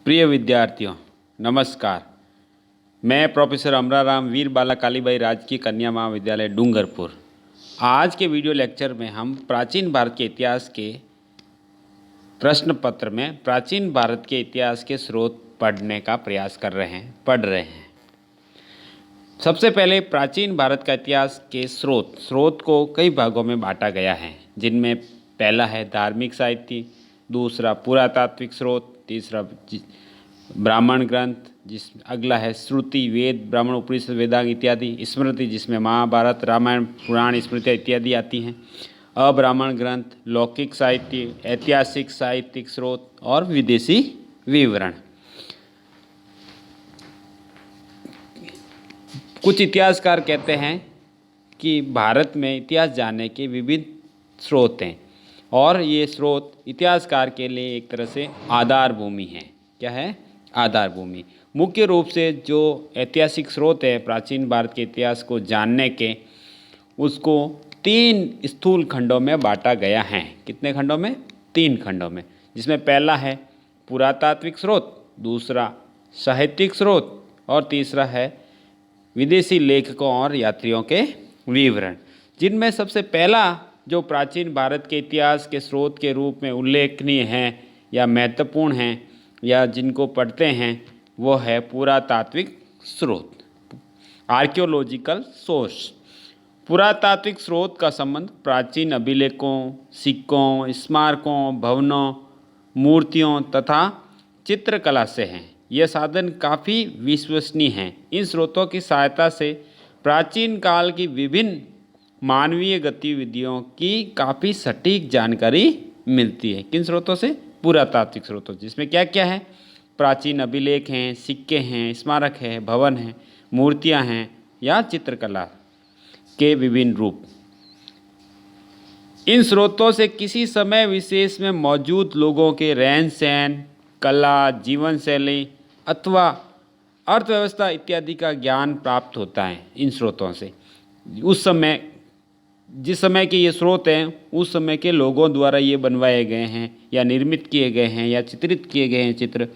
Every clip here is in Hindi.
प्रिय विद्यार्थियों, नमस्कार। मैं प्रोफेसर अमराराम वीर बाला कालीबाई राजकीय कन्या महाविद्यालय डूंगरपुर। आज के वीडियो लेक्चर में हम प्राचीन भारत के इतिहास के प्रश्न पत्र में प्राचीन भारत के इतिहास के स्रोत पढ़ने का प्रयास पढ़ रहे हैं। सबसे पहले प्राचीन भारत का इतिहास के स्रोत को कई भागों में बांटा गया है, जिनमें पहला है धार्मिक साहित्य, दूसरा पुरातात्विक स्रोत, तीसरा ब्राह्मण ग्रंथ, अगला है श्रुति, वेद, ब्राह्मण, उपनिषद, वेदांग इत्यादि, स्मृति जिसमें महाभारत, रामायण, पुराण, स्मृतियाँ इत्यादि आती हैं, अब्राह्मण ग्रंथ, लौकिक साहित्य, ऐतिहासिक साहित्यिक स्रोत और विदेशी विवरण। कुछ इतिहासकार कहते हैं कि भारत में इतिहास जानने के विविध स्रोत हैं और ये स्रोत इतिहासकार के लिए एक तरह से आधार भूमि है। क्या है? आधार भूमि। मुख्य रूप से जो ऐतिहासिक स्रोत है प्राचीन भारत के इतिहास को जानने के, उसको 3 स्थूल खंडों में बांटा गया है। कितने खंडों में? 3 खंडों में, जिसमें पहला है पुरातात्विक स्रोत, दूसरा साहित्यिक स्रोत और तीसरा है विदेशी लेखकों और यात्रियों के विवरण। जिनमें सबसे पहला जो प्राचीन भारत के इतिहास के स्रोत के रूप में उल्लेखनीय हैं या महत्वपूर्ण हैं या जिनको पढ़ते हैं, वो है पुरातात्विक स्रोत, आर्कियोलॉजिकल सोर्स। पुरातात्विक स्रोत का संबंध प्राचीन अभिलेखों, सिक्कों, स्मारकों, भवनों, मूर्तियों तथा चित्रकला से हैं। यह साधन काफ़ी विश्वसनीय हैं। इन स्रोतों की सहायता से प्राचीन काल की विभिन्न मानवीय गतिविधियों की काफ़ी सटीक जानकारी मिलती है। किन स्रोतों से? पुरातात्विक स्रोतों, जिसमें क्या क्या है? प्राचीन अभिलेख हैं, सिक्के हैं, स्मारक हैं, भवन हैं, मूर्तियां हैं या चित्रकला के विभिन्न रूप। इन स्रोतों से किसी समय विशेष में मौजूद लोगों के रहन सहन, कला, जीवन शैली अथवा अर्थव्यवस्था इत्यादि का ज्ञान प्राप्त होता है। इन स्रोतों से उस समय, जिस समय के ये स्रोत हैं, उस समय के लोगों द्वारा ये बनवाए गए हैं या निर्मित किए गए हैं या चित्रित किए गए हैं चित्र,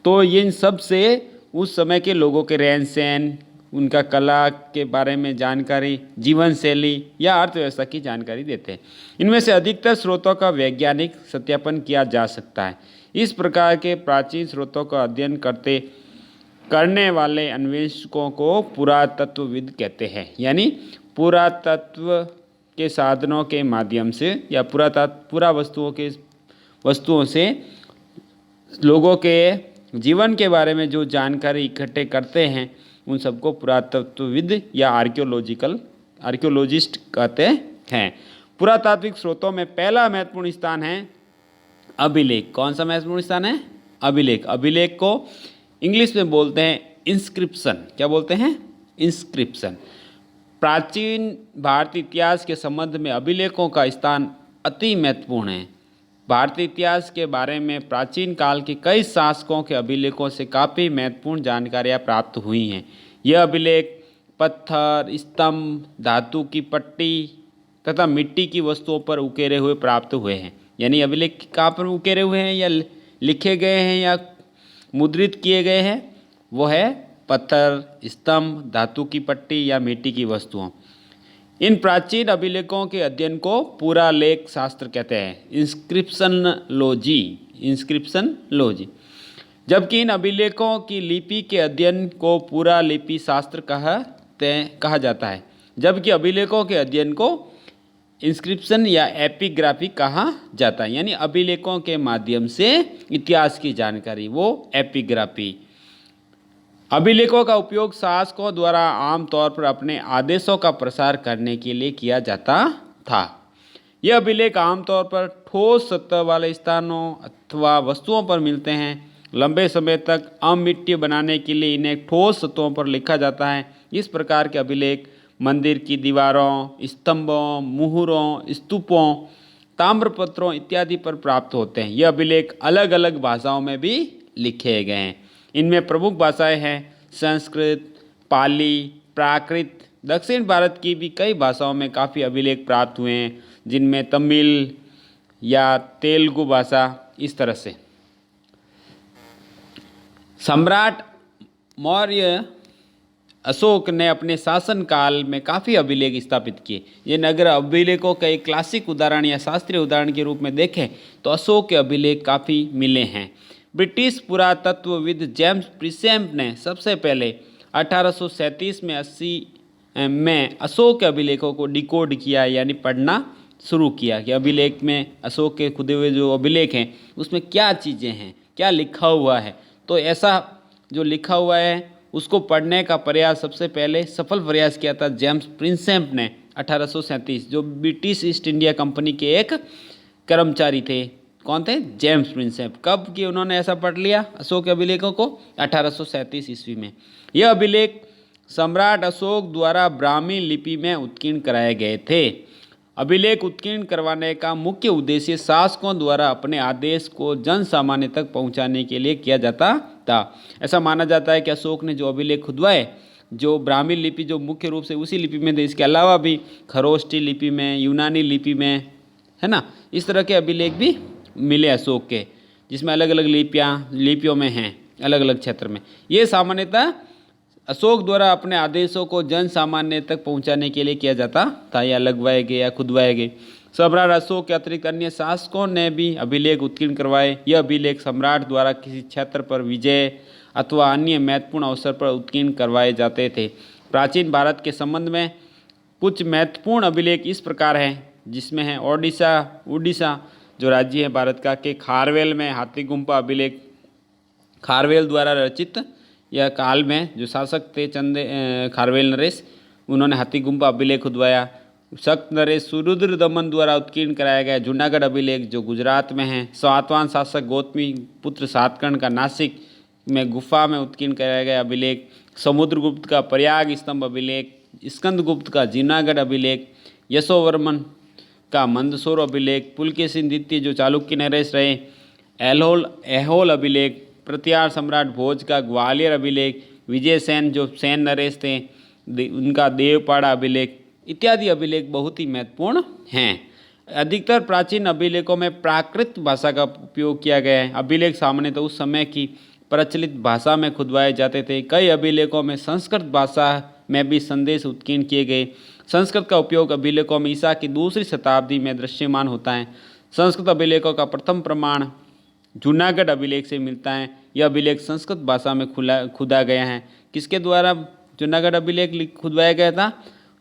तो इन सब से उस समय के लोगों के रहन सहन, उनका कला के बारे में जानकारी, जीवन शैली या अर्थव्यवस्था की जानकारी देते हैं। इनमें से अधिकतर स्रोतों का वैज्ञानिक सत्यापन किया जा सकता है। इस प्रकार के प्राचीन स्रोतों का अध्ययन करने वाले अन्वेषकों को पुरातत्वविद कहते हैं। यानी पुरातत्व के साधनों के माध्यम से या वस्तुओं से लोगों के जीवन के बारे में जो जानकारी इकट्ठे करते हैं, उन सबको पुरातत्वविद या आर्कियोलॉजिस्ट कहते हैं। पुरातात्विक स्रोतों में पहला महत्वपूर्ण स्थान है अभिलेख। कौन सा महत्वपूर्ण स्थान है? अभिलेख। अभिलेख को इंग्लिश में बोलते हैं इंस्क्रिप्शन। क्या बोलते हैं? इंस्क्रिप्शन। प्राचीन भारतीय इतिहास के संबंध में अभिलेखों का स्थान अति महत्वपूर्ण है। भारतीय इतिहास के बारे में प्राचीन काल के कई शासकों के अभिलेखों से काफ़ी महत्वपूर्ण जानकारियाँ प्राप्त हुई हैं। यह अभिलेख पत्थर, स्तंभ, धातु की पट्टी तथा मिट्टी की वस्तुओं पर उकेरे हुए प्राप्त हुए हैं। यानी अभिलेख कहाँ पर उकेरे हुए हैं या लिखे गए हैं या मुद्रित किए गए हैं? वो है पत्थर, स्तंभ, धातु की पट्टी या मिट्टी की वस्तुओं। इन प्राचीन अभिलेखों के अध्ययन को पुरालेख शास्त्र कहते हैं, इंस्क्रिप्शनलॉजी। जबकि इन अभिलेखों की लिपि के अध्ययन को पुरालिपि शास्त्र कहा जाता है। जबकि अभिलेखों के अध्ययन को इंस्क्रिप्शन या एपिग्राफी कहा जाता है। यानी अभिलेखों के माध्यम से इतिहास की जानकारी, वो एपिग्राफी। अभिलेखों का उपयोग शासकों द्वारा आमतौर पर अपने आदेशों का प्रसार करने के लिए किया जाता था। यह अभिलेख आमतौर पर ठोस सतह वाले स्थानों अथवा वस्तुओं पर मिलते हैं। लंबे समय तक अमिट्टी बनाने के लिए इन्हें ठोस सतहों पर लिखा जाता है। इस प्रकार के अभिलेख मंदिर की दीवारों, स्तंभों, मुहरों, स्तूपों, ताम्रपत्रों इत्यादि पर प्राप्त होते हैं। यह अभिलेख अलग अलग भाषाओं में भी लिखे गए हैं। इनमें प्रमुख भाषाएं हैं संस्कृत, पाली, प्राकृत। दक्षिण भारत की भी कई भाषाओं में काफ़ी अभिलेख प्राप्त हुए हैं, जिनमें तमिल या तेलुगु भाषा, इस तरह से। सम्राट मौर्य अशोक ने अपने शासनकाल में काफ़ी अभिलेख स्थापित किए। ये नगर अभिलेखों का एक क्लासिक उदाहरण या शास्त्रीय उदाहरण के रूप में देखें तो अशोक के अभिलेख काफ़ी मिले हैं। ब्रिटिश पुरातत्वविद जेम्स प्रिसेम्प ने सबसे पहले 1837 में 80 में अशोक के अभिलेखों को डिकोड किया, यानी पढ़ना शुरू किया कि अभिलेख में अशोक के खुदे हुए जो अभिलेख हैं उसमें क्या चीज़ें हैं, क्या लिखा हुआ है। तो ऐसा जो लिखा हुआ है उसको पढ़ने का प्रयास सबसे पहले सफल प्रयास किया था जेम्स प्रिंसेप ने 1837, जो ब्रिटिश ईस्ट इंडिया कंपनी के एक कर्मचारी थे। कौन थे? James Prinsep. कब कि उन्होंने ऐसा पढ़ लिया अशोक के अभिलेखों को? 1837 ईस्वी में। यह अभिलेख सम्राट अशोक द्वारा ब्राह्मी लिपि में उत्कीर्ण कराए गए थे। अभिलेख उत्कीर्ण करवाने का मुख्य उद्देश्य शासकों द्वारा अपने आदेश को जन सामान्य तक पहुंचाने के लिए किया जाता था। ऐसा माना जाता है कि अशोक ने जो अभिलेख खुदवाए, जो ब्राह्मी लिपि जो मुख्य रूप से उसी लिपि में थे, इसके अलावा भी खरोष्टी लिपि में, यूनानी लिपि में, है ना, इस तरह के अभिलेख भी मिले अशोक के, जिसमें अलग अलग लिपियों में हैं, अलग अलग क्षेत्र में। ये सामान्यतः अशोक द्वारा अपने आदेशों को जन सामान्य तक पहुंचाने के लिए किया जाता था, या लगवाए गए या खुदवाए गए। सम्राट अशोक के अतिरिक्त अन्य शासकों ने भी अभिलेख उत्कीर्ण करवाए। यह अभिलेख सम्राट द्वारा किसी क्षेत्र पर विजय अथवा अन्य महत्वपूर्ण अवसर पर उत्कीर्ण करवाए जाते थे। प्राचीन भारत के संबंध में कुछ महत्वपूर्ण अभिलेख इस प्रकार हैं, जिसमें है उड़ीसा जो राज्य है भारत का, के खारवेल में हाथी गुम्फा अभिलेख, खारवेल द्वारा रचित यह काल में जो शासक थे खारवेल नरेश, उन्होंने हाथी गुम्फा अभिलेख खुदवाया। सख्त नरेश सुरुद्र दमन द्वारा उत्कीर्ण कराया गया जूनागढ़ अभिलेख जो गुजरात में है। सातवां शासक गौतमी पुत्र सातकर्ण का नासिक में गुफा में उत्कीर्ण कराया गया अभिलेख। समुद्रगुप्त का प्रयाग स्तंभ अभिलेख, स्कंदगुप्त का जूनागढ़ अभिलेख, यशोवर्मन का मंदसौर अभिलेख, पुलकेशिन द्वितीय जो चालुक्य नरेश रहे, ऐहोल अभिलेख, प्रतिहार सम्राट भोज का ग्वालियर अभिलेख, विजय सेन जो सेन नरेश थे उनका देवपाड़ा अभिलेख इत्यादि अभिलेख बहुत ही महत्वपूर्ण हैं। अधिकतर प्राचीन अभिलेखों में प्राकृत भाषा का उपयोग किया गया है। अभिलेख सामान्यतः उस समय की प्रचलित भाषा में खुदवाए जाते थे। कई अभिलेखों में संस्कृत भाषा में भी संदेश उत्कीर्ण किए गए। संस्कृत का उपयोग अभिलेखों में ईसा की 2री शताब्दी में दृश्यमान होता है। संस्कृत अभिलेखों का प्रथम प्रमाण जूनागढ़ अभिलेख से मिलता है। यह अभिलेख संस्कृत भाषा में खुदा गया है। किसके द्वारा जूनागढ़ अभिलेख खुदवाया गया था?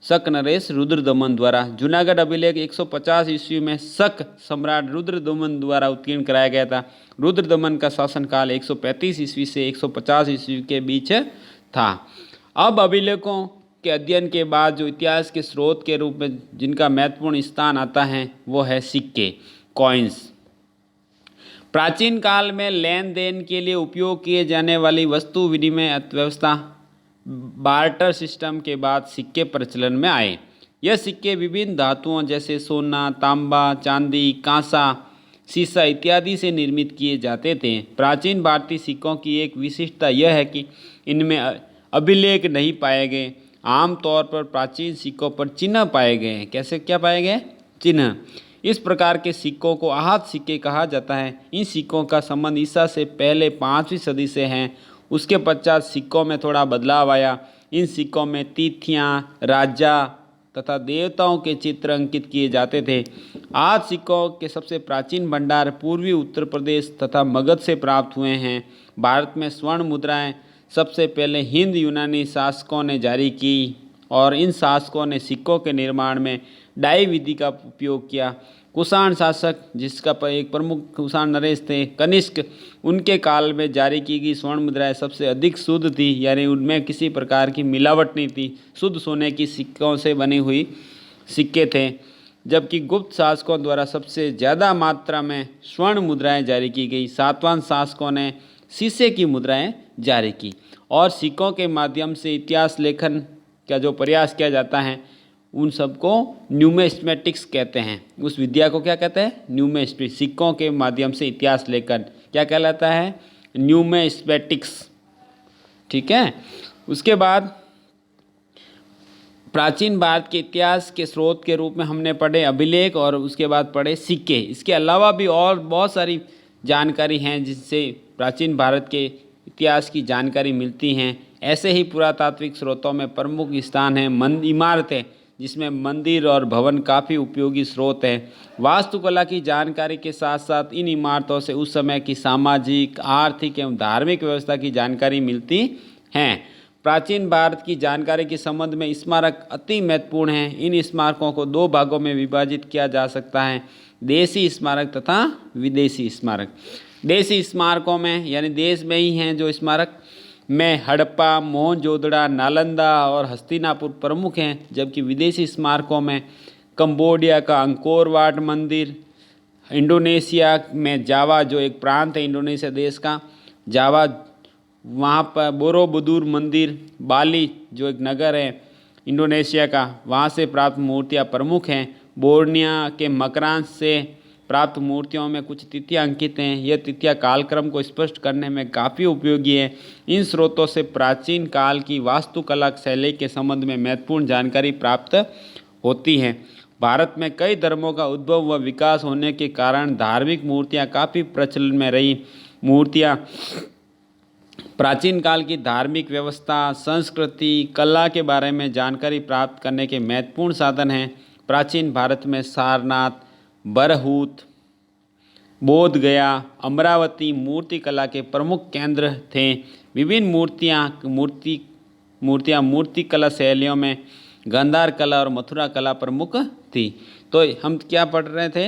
शक नरेश रुद्रदमन द्वारा। जूनागढ़ अभिलेख 150 ईस्वी में शक सम्राट रुद्रदमन द्वारा उत्कीर्ण कराया गया था। रुद्रदमन का शासनकाल 135 ईस्वी से 150 ईस्वी के बीच था। अब अभिलेखों के अध्ययन के बाद जो इतिहास के स्रोत के रूप में जिनका महत्वपूर्ण स्थान आता है वो है सिक्के, कॉइन्स। प्राचीन काल में लेन देन के लिए उपयोग किए जाने वाली वस्तु विनिमय अर्थव्यवस्था बार्टर सिस्टम के बाद सिक्के प्रचलन में आए। यह सिक्के विभिन्न धातुओं जैसे सोना, तांबा, चांदी, कांसा, शीशा इत्यादि से निर्मित किए जाते थे। प्राचीन भारतीय सिक्कों की एक विशिष्टता यह है कि इनमें अभिलेख नहीं पाए गए। आमतौर पर प्राचीन सिक्कों पर चिन्ह पाए गए हैं। कैसे क्या पाए गए? चिन्ह। इस प्रकार के सिक्कों को आहत सिक्के कहा जाता है। इन सिक्कों का संबंध ईसा से पहले 5वीं सदी से है। उसके पश्चात सिक्कों में थोड़ा बदलाव आया। इन सिक्कों में तिथियाँ, राजा तथा देवताओं के चित्र अंकित किए जाते थे। आज सिक्कों के सबसे प्राचीन भंडार पूर्वी उत्तर प्रदेश तथा मगध से प्राप्त हुए हैं। भारत में स्वर्ण मुद्राएं सबसे पहले हिंद यूनानी शासकों ने जारी की और इन शासकों ने सिक्कों के निर्माण में डाई विधि का उपयोग किया। कुषाण शासक जिसका एक प्रमुख कुषाण नरेश थे कनिष्क, उनके काल में जारी की गई स्वर्ण मुद्राएं सबसे अधिक शुद्ध थी, यानी उनमें किसी प्रकार की मिलावट नहीं थी। शुद्ध सोने की सिक्कों से बनी हुई सिक्के थे। जबकि गुप्त शासकों द्वारा सबसे ज़्यादा मात्रा में स्वर्ण मुद्राएं जारी की गई। सातवां शासकों ने शीशे की मुद्राएं जारी की और सिक्कों के माध्यम से इतिहास लेखन का जो प्रयास किया जाता है उन सबको न्यूमिस्मेटिक्स कहते हैं। उस विद्या को क्या कहते हैं? न्यूमिस्मेटिक्स। सिक्कों के माध्यम से इतिहास लेखन क्या कहलाता है? न्यूमिस्मेटिक्स। ठीक है। उसके बाद प्राचीन भारत के इतिहास के स्रोत के रूप में हमने पढ़े अभिलेख और उसके बाद पढ़े सिक्के। इसके अलावा भी और बहुत सारी जानकारी हैं जिससे प्राचीन भारत के इतिहास की जानकारी मिलती हैं। ऐसे ही पुरातात्विक स्रोतों में प्रमुख स्थान है इमारतें, जिसमें मंदिर और भवन काफ़ी उपयोगी स्रोत हैं। वास्तुकला की जानकारी के साथ साथ इन इमारतों से उस समय की सामाजिक, आर्थिक एवं धार्मिक व्यवस्था की जानकारी मिलती हैं। प्राचीन भारत की जानकारी के संबंध में स्मारक अति महत्वपूर्ण हैं। इन स्मारकों को दो भागों में विभाजित किया जा सकता है, देशी स्मारक तथा विदेशी स्मारक। देशी स्मारकों में यानी देश में ही हैं जो स्मारक में हड़प्पा, मोहनजोदड़ो, नालंदा और हस्तिनापुर प्रमुख हैं, जबकि विदेशी स्मारकों में कंबोडिया का अंकोर वाट मंदिर, इंडोनेशिया में जावा जो एक प्रांत है इंडोनेशिया देश का, जावा वहाँ पर बोरोबुदुर मंदिर, बाली जो एक नगर है इंडोनेशिया का, वहाँ से प्राप्त मूर्तियाँ प्रमुख हैं। बोर्निया के मकरांश से प्राप्त मूर्तियों में कुछ तिथियां अंकित हैं। यह तिथियां कालक्रम को स्पष्ट करने में काफ़ी उपयोगी है। इन स्रोतों से प्राचीन काल की वास्तुकला शैली के संबंध में महत्वपूर्ण जानकारी प्राप्त होती है। भारत में कई धर्मों का उद्भव व विकास होने के कारण धार्मिक मूर्तियां काफ़ी प्रचलन में रही। मूर्तियां प्राचीन काल की धार्मिक व्यवस्था, संस्कृति, कला के बारे में जानकारी प्राप्त करने के महत्वपूर्ण साधन हैं। प्राचीन भारत में सारनाथ, बरहूत, बोध गया, अमरावती मूर्तिकला के प्रमुख केंद्र थे। विभिन्न मूर्तिकला शैलियों में गांधार कला और मथुरा कला प्रमुख थी। तो हम क्या पढ़ रहे थे?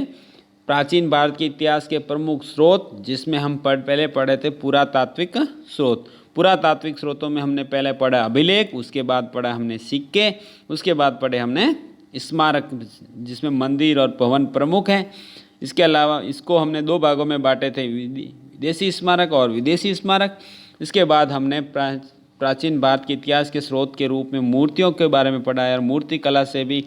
प्राचीन भारत के इतिहास के प्रमुख स्रोत, जिसमें हम पहले पढ़े थे पुरातात्विक स्रोत। पुरातात्विक स्रोतों में हमने पहले पढ़ा अभिलेख, उसके बाद पढ़ा हमने सिक्के, उसके बाद पढ़े हमने स्मारक जिसमें मंदिर और भवन प्रमुख हैं। इसके अलावा इसको हमने दो भागों में बांटे थे, विदेशी स्मारक और विदेशी स्मारक। इसके बाद हमने प्राचीन भारत के इतिहास के स्रोत के रूप में मूर्तियों के बारे में पढ़ा है और मूर्ति कला से भी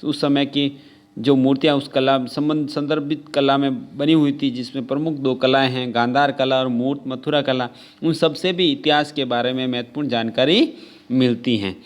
उस समय की जो मूर्तियाँ उस कला संदर्भित कला में बनी हुई थी, जिसमें प्रमुख दो कलाएं हैं गांधार कला और मथुरा कला, उन सब से भी इतिहास के बारे में महत्वपूर्ण जानकारी मिलती हैं।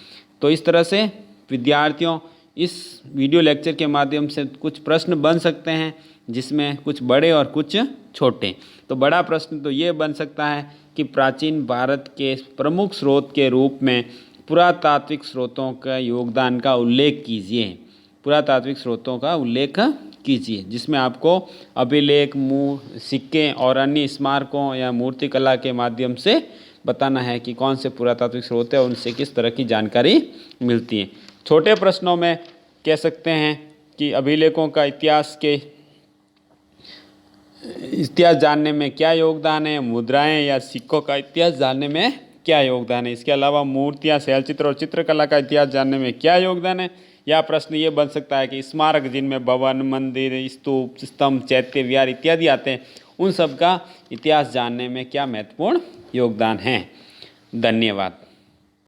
तो इस तरह से विद्यार्थियों इस वीडियो लेक्चर के माध्यम से कुछ प्रश्न बन सकते हैं, जिसमें कुछ बड़े और कुछ छोटे। तो बड़ा प्रश्न तो ये बन सकता है कि प्राचीन भारत के प्रमुख स्रोत के रूप में पुरातात्विक स्रोतों का योगदान का उल्लेख कीजिए। पुरातात्विक स्रोतों का उल्लेख कीजिए, जिसमें आपको अभिलेख, सिक्के और अन्य स्मारकों या मूर्तिकला के माध्यम से बताना है कि कौन से पुरातात्विक स्रोत है और उनसे किस तरह की जानकारी मिलती है। छोटे प्रश्नों में कह सकते हैं कि अभिलेखों का इतिहास जानने में क्या योगदान है, मुद्राएं या सिक्कों का इतिहास जानने में क्या योगदान है। इसके अलावा मूर्तियां, शैलचित्र और चित्रकला का इतिहास जानने में क्या योगदान है। या प्रश्न ये बन सकता है कि स्मारक जिनमें भवन, मंदिर, स्तूप, स्तंभ, चैत्य, विहार इत्यादि आते हैं, उन सब का इतिहास जानने में क्या महत्वपूर्ण योगदान है। धन्यवाद।